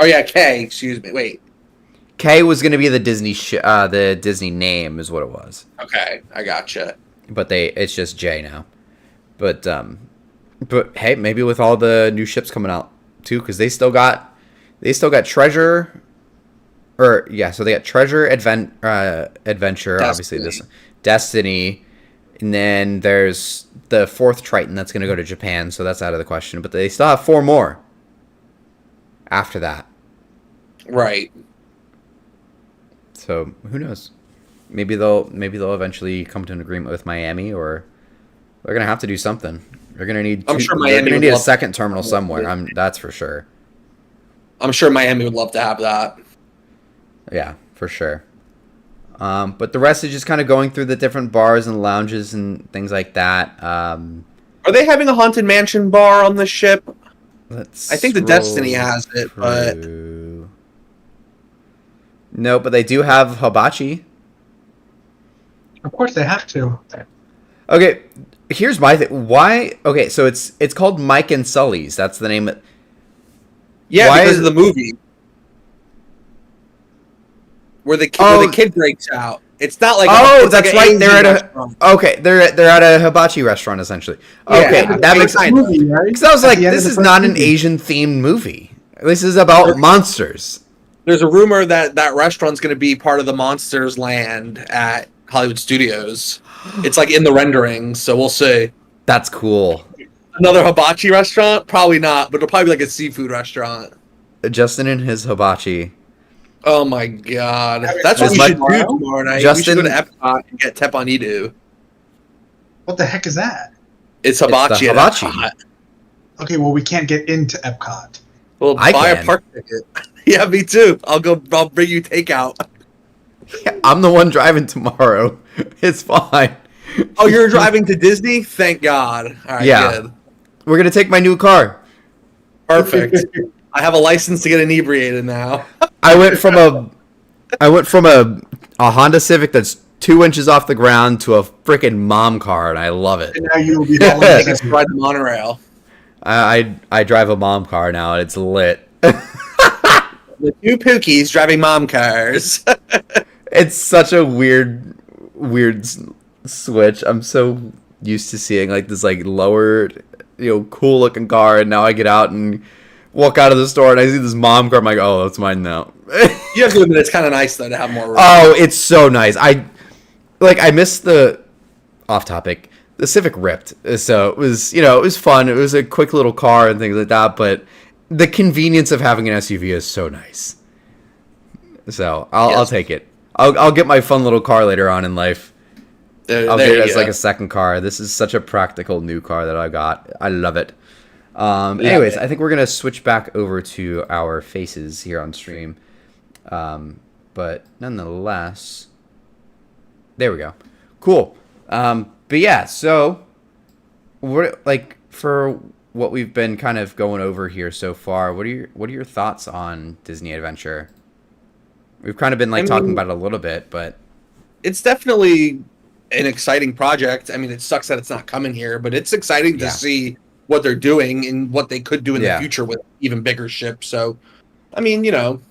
Oh, yeah, K. Excuse me. Wait. K was going to be the Disney name is what it was. Okay, I gotcha. But it's just J now. But hey, maybe with all the new ships coming out too, because they still got Treasure, so they got Treasure, Adventure, Destiny. obviously this Destiny, and then there's the 4th Triton that's going to go to Japan, so that's out of the question. But they still have 4 more after that. Right. So who knows? Maybe they'll eventually come to an agreement with Miami, or they're going to have to do something. They're going to need. I'm sure they're Miami going to would need a love second terminal somewhere. That's for sure. I'm sure Miami would love to have that. Yeah, for sure. But the rest is just kind of going through the different bars and lounges and things like that. Are they having a Haunted Mansion bar on the ship? I think the Destiny has it, but no, but they do have hibachi. Of course, they have to. Okay, here's my thing. Why? Okay, so it's called Mike and Sully's. That's the name. Yeah, because of the movie where the kid breaks out. It's not like that's like right. They're at restaurant. they're at a hibachi restaurant essentially. Okay, Yeah, that makes sense. Because I was like, this is not an Asian themed movie. This is about monsters. There's a rumor that restaurant's going to be part of the Monsters Land at Hollywood Studios. It's like in the rendering, so we'll see. That's cool. Another hibachi restaurant? Probably not, but it'll probably be like a seafood restaurant. Justin and his hibachi. Oh my god. That's what we should do tomorrow night. Justin, we should go to Epcot and get Teppanyaki. What the heck is that? It's hibachi. It's the hibachi. At Epcot. Okay, well, we can't get into Epcot. Well, I buy can. a park ticket. Yeah, me too. I'll bring you takeout. I'm the one driving tomorrow. It's fine. Oh, you're driving to Disney? Thank God. All right, Yeah. good. We're gonna take my new car. Perfect. I have a license to get inebriated now. I went from a Honda Civic that's 2 inches off the ground to a freaking mom car, and I love it. And now you will be I following can ride the monorail. I drive a mom car now, and it's lit. The two Pookies driving mom cars. It's such a weird switch. I'm so used to seeing like this like lowered, cool looking car, and now I get out and walk out of the store and I see this mom car. I'm like, oh, that's mine now. You have to admit, it's kind of nice though to have more room. Oh, it's so nice. I missed the off topic. The Civic ripped, so it was fun. It was a quick little car and things like that, but the convenience of having an SUV is so nice. So I'll take it. I'll get my fun little car later on in life. I'll get it as like a second car. This is such a practical new car that I got. I love it. Anyways, I think we're gonna switch back over to our faces here on stream. But nonetheless, there we go. Cool. But yeah, so for what we've been kind of going over here so far, what are your thoughts on Disney Adventure? We've kind of been talking about it a little bit, but it's definitely an exciting project. I mean, it sucks that it's not coming here, but it's exciting to see what they're doing and what they could do in the future with even bigger ships. So, I mean,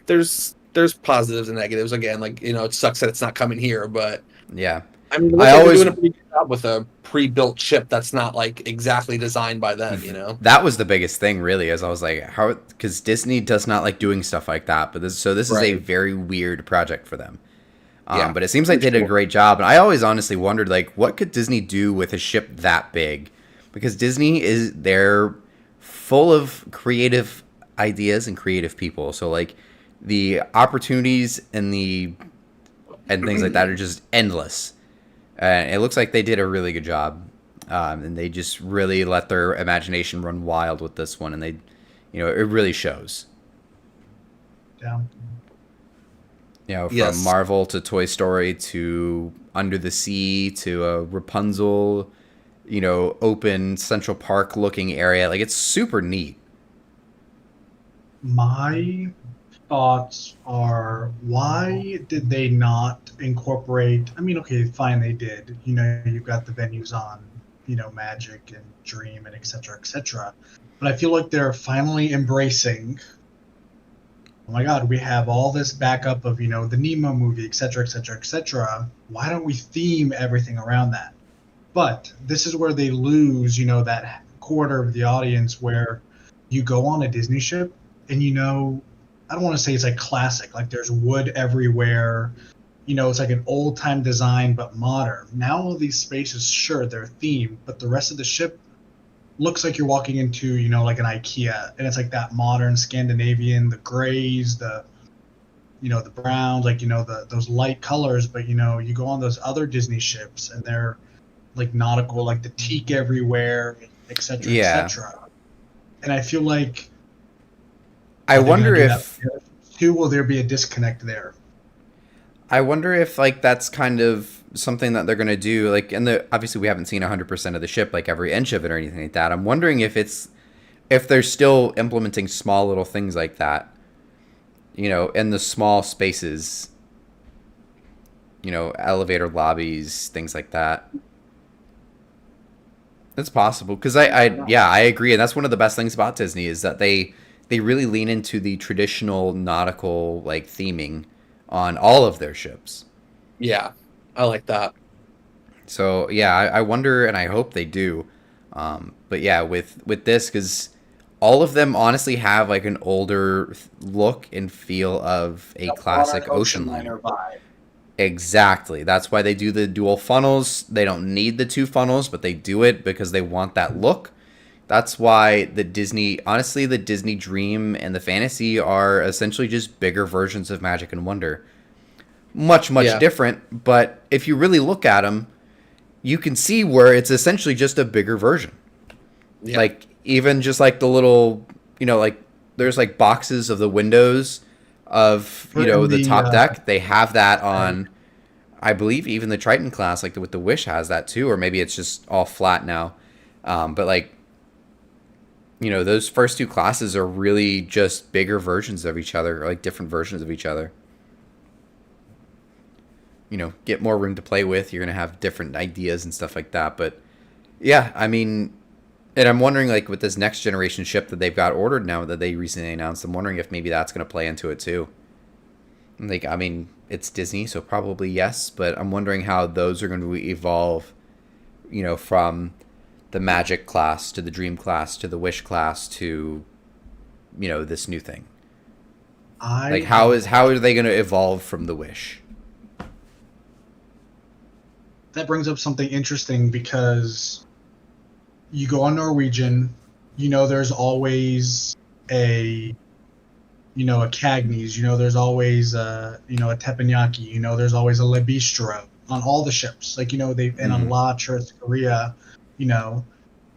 there's positives and negatives. Again, it sucks that it's not coming here, but yeah. I mean, they're doing a pretty good job with a pre-built ship that's not exactly designed by them. That was the biggest thing, really, as I was like, how, because Disney does not like doing stuff like that. But this is a very weird project for them. But it seems like they did a great job. And I always honestly wondered, what could Disney do with a ship that big? Because Disney they're full of creative ideas and creative people. So the opportunities and things like that are just endless. And it looks like they did a really good job. And they just really let their imagination run wild with this one. And they, it really shows. Yeah. From Marvel to Toy Story to Under the Sea to Rapunzel, open Central Park looking area. It's super neat. My thoughts are, why did they not incorporate? I mean, okay, fine, they did. You've got the venues on, Magic and Dream and et cetera, but I feel like they're finally embracing, oh my God, we have all this backup of, the Nemo movie, et cetera. Why don't we theme everything around that? But this is where they lose, that quarter of the audience where you go on a Disney ship and I don't want to say it's classic, there's wood everywhere, it's like an old time design but modern. Now all these spaces, sure, they're themed, but the rest of the ship looks like you're walking into, like an IKEA, and it's like that modern Scandinavian, the grays, the the browns, like those light colors. But you go on those other Disney ships, and they're like nautical, like the teak everywhere, etc., etc. And I feel like I wonder if will there be a disconnect there? I wonder if like that's kind of something that they're going to do, like, and obviously we haven't seen 100% of the ship, like every inch of it or anything like that. I'm wondering if they're still implementing small little things like that, in the small spaces, elevator lobbies, things like that. It's possible, because I agree, and that's one of the best things about Disney is that they really lean into the traditional nautical like theming on all of their ships. Yeah, I like that. So yeah, I wonder, and I hope they do. But yeah, with this, because all of them honestly have like an older look and feel of a classic ocean liner vibe. Exactly. That's why they do the dual funnels. They don't need the two funnels, but they do it because they want that look. That's why the Disney Dream and the Fantasy are essentially just bigger versions of Magic and Wonder. Much different, but if you really look at them, you can see where it's essentially just a bigger version. Yeah. Like, even just like the little, like there's like boxes of the windows of, the top deck. They have that on, I believe, even the Triton class, like with the Wish has that too, or maybe it's just all flat now. But like, those first two classes are really just bigger versions of each other, or like different versions of each other. Get more room to play with. You're going to have different ideas and stuff like that. But yeah, I mean, and I'm wondering, like, with this next generation ship that they've got ordered now that they recently announced, I'm wondering if maybe that's going to play into it too. Like, I mean, it's Disney, so probably yes, but I'm wondering how those are going to evolve, from the Magic class to the Dream class to the Wish class to, this new thing. How are they going to evolve from the Wish? That brings up something interesting, because you go on Norwegian, there's always a Cagney's, there's always a teppanyaki, there's always a Le Bistro on all the ships, and on La Earth Korea,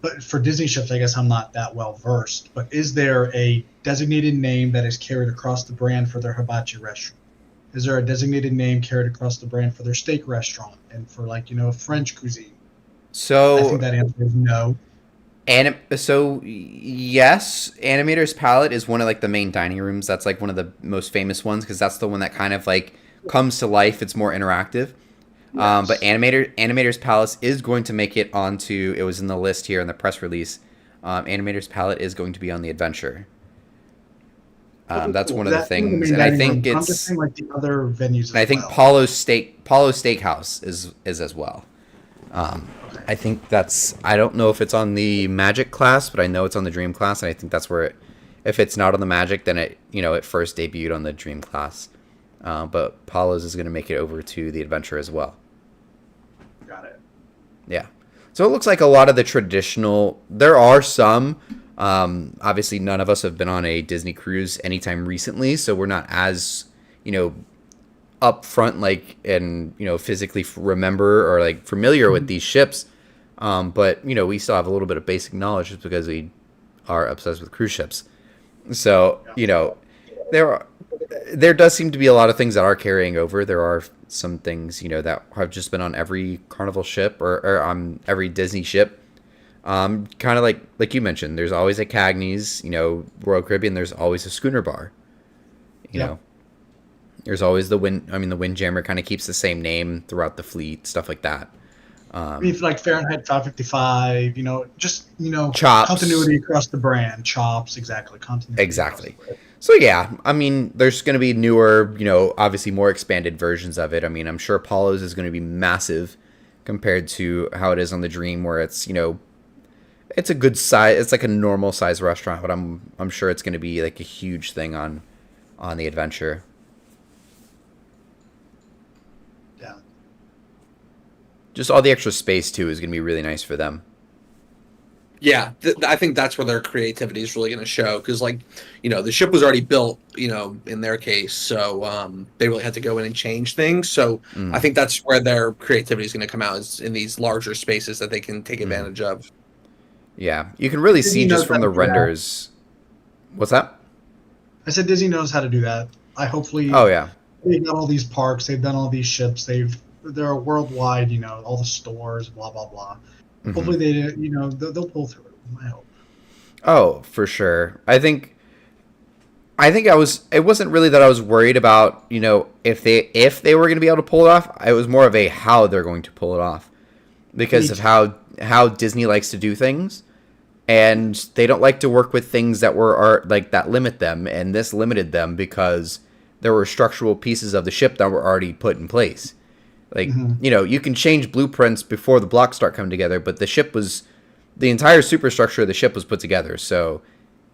but for Disney ships, I guess I'm not that well versed, but is there a designated name that is carried across the brand for their hibachi restaurant? Is there a designated name carried across the brand for their steak restaurant and for French cuisine? So I think that answer is no. So yes, Animator's Palette is one of like the main dining rooms. That's like one of the most famous ones, because that's the one that kind of like comes to life. It's more interactive. Yes. But Animator's Palace is going to make it onto. It was in the list here in the press release. Animator's Palette is going to be on the Adventure. That's one of the things, and I think it's. I'm just saying, like the other venues. And I think Paulo's Steakhouse is as well. I think that's. I don't know if it's on the Magic class, but I know it's on the Dream class, and I think that's where if it's not on the Magic, then it first debuted on the Dream class. But Paulo's is going to make it over to the Adventure as well. Got it. Yeah. So it looks like a lot of the traditional. There are some. Obviously, none of us have been on a Disney cruise anytime recently, so we're not as up front, like, and physically remember or like familiar with these ships. But we still have a little bit of basic knowledge just because we are obsessed with cruise ships. So there does seem to be a lot of things that are carrying over. There are some things that have just been on every Carnival ship or on every Disney ship. Kind of like you mentioned, there's always a Cagney's, Royal Caribbean. There's always a schooner bar. You know, there's always the Windjammer kind of keeps the same name throughout the fleet, stuff like that. Like Fahrenheit 555, just Chops. Continuity across the brand, chops, exactly, continuity. Exactly. So yeah, there's going to be newer, obviously more expanded versions of it. I'm sure Apollo's is going to be massive compared to how it is on the Dream, where it's it's a good size. It's like a normal size restaurant, but I'm sure it's going to be like a huge thing on the Adventure. just all the extra space too is going to be really nice for them. Yeah, I think that's where their creativity is really going to show because, like, the ship was already built, in their case, so they really had to go in and change things. So I think that's where their creativity is going to come out, is in these larger spaces that they can take advantage of. Yeah, you can really see just from the renders. What's that? I said Disney knows how to do that. Oh yeah. They've got all these parks. They've done all these ships. They're worldwide. All the stores. Blah blah blah. Mm-hmm. Hopefully they'll pull through it. I hope. Oh, for sure. I think it wasn't really that I was worried about, if they were going to be able to pull it off. It was more of a how they're going to pull it off because of how Disney likes to do things. And they don't like to work with things that that limit them, and this limited them because there were structural pieces of the ship that were already put in place. Like, you can change blueprints before the blocks start coming together, but the entire superstructure of the ship was put together, so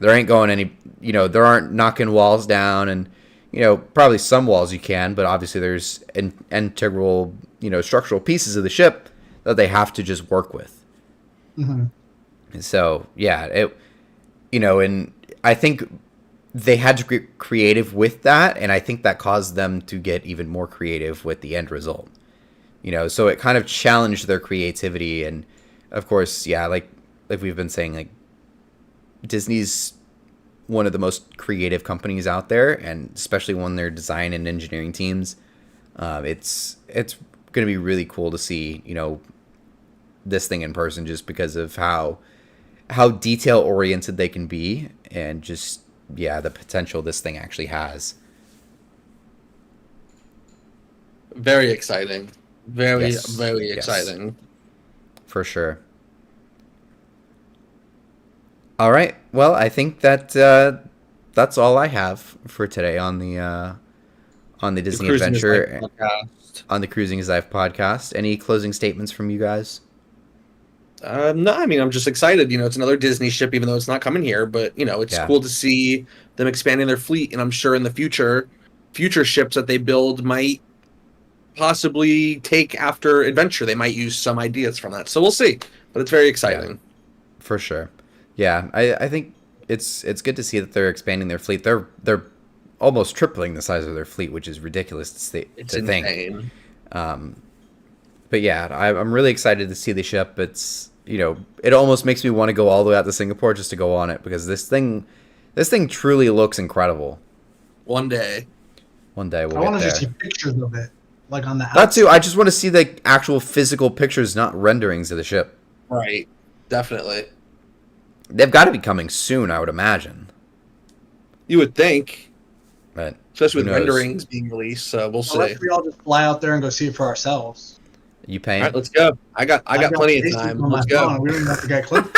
there ain't going any, there aren't knocking walls down, and, probably some walls you can, but obviously there's integral, structural pieces of the ship that they have to just work with. Mm-hmm. So, yeah, and I think they had to get creative with that, and I think that caused them to get even more creative with the end result. So it kind of challenged their creativity, and of course, yeah, like we've been saying, like, Disney's one of the most creative companies out there, and especially when their design and engineering teams, it's going to be really cool to see, this thing in person, just because of how detail oriented they can be, and just, yeah, the potential this thing actually has. Very exciting. Very exciting. For sure. All right. Well, I think that's all I have for today on the Disney Adventure, on the Cruising is Life podcast. Any closing statements from you guys? No, I mean, I'm just excited. It's another Disney ship, even though it's not coming here. But it's cool to see them expanding their fleet, and I'm sure in the future ships that they build might possibly take after Adventure. They might use some ideas from that, so we'll see. But it's very exciting. Yeah, for sure. Yeah, I think it's good to see that they're expanding their fleet. They're almost tripling the size of their fleet, which is ridiculous to think. But yeah, I'm really excited to see the ship. It's it almost makes me want to go all the way out to Singapore just to go on it, because this thing truly looks incredible. One day we'll get there. I want to just see pictures of it, like on the outside. That too. I just want to see the actual physical pictures, not renderings of the ship. Right. Definitely. They've got to be coming soon, I would imagine. You would think. But especially with renderings being released, so we'll see. Unless we all just fly out there and go see it for ourselves. You paying? All right, let's go. I got plenty of time. Let's go. We don't even have to get clipped.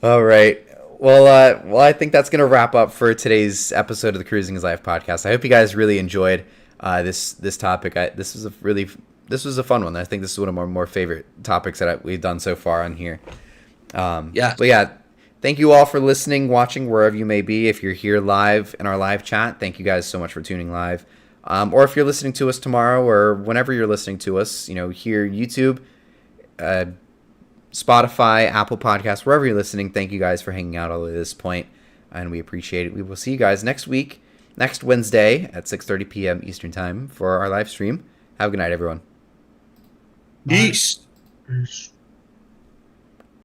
All right. Well, I think that's gonna wrap up for today's episode of the Cruising is Life podcast. I hope you guys really enjoyed this topic. This was a fun one. I think this is one of my more favorite topics that we've done so far on here. Yeah. But yeah, thank you all for listening, watching, wherever you may be. If you're here live in our live chat, thank you guys so much for tuning live. Or if you're listening to us tomorrow, or whenever you're listening to us, here, YouTube, Spotify, Apple Podcasts, wherever you're listening, thank you guys for hanging out all the way to this point, and we appreciate it. We will see you guys next Wednesday at 6:30 p.m. Eastern Time for our live stream. Have a good night, everyone. Peace.